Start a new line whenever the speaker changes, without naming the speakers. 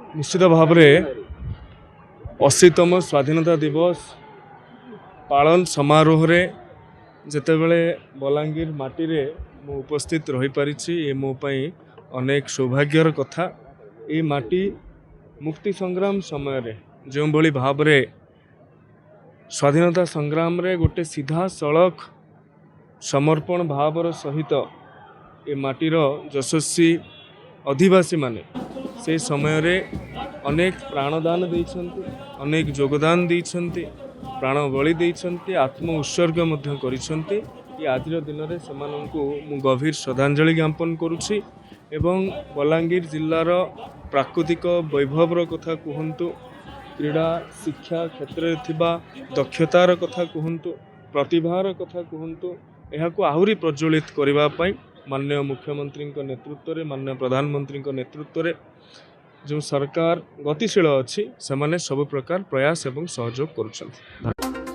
निश्चित भाव में 80तम स्वाधीनता दिवस पालन समारोह रे जेतेबेले बलांगीर माटी रे मु उपस्थित रही पारिछि ए मो पई अनेक सौभाग्यर कथा। ए माटी मुक्ति संग्राम समय रे जो भली भाव रे स्वाधीनता संग्राम रे गोटे सीधा सड़क समर्पण भावर सहित ए माटीर यशस्वी अधिवासी माने से समय रे अनेक प्राणदान देइछन्ति, अनेक योगदान देइछन्ति, प्राण बलि देइछन्ति, आत्म उत्सर्ग मध्य करिछन्ति। ये आजिर दिन रे सेमानंकु मु गभीर श्रद्धांजलि ज्ञापन करुछि एवं बलांगीर जिल्लार प्राकृतिक वैभवर कथा कहन्तु, क्रीड़ा शिक्षा क्षेत्र में थिबा दक्षतार कथा कहन्तु, प्रतिभार कथा कहन्तु, एहाकु आहुरी प्रज्वलित करबा पई माननीय मुख्यमंत्री नेतृत्व रे माननीय प्रधानमंत्री नेतृत्व रे जो सरकार गतिशील अच्छी से सब प्रकार प्रयास एवं सहयोग करुछन्ति।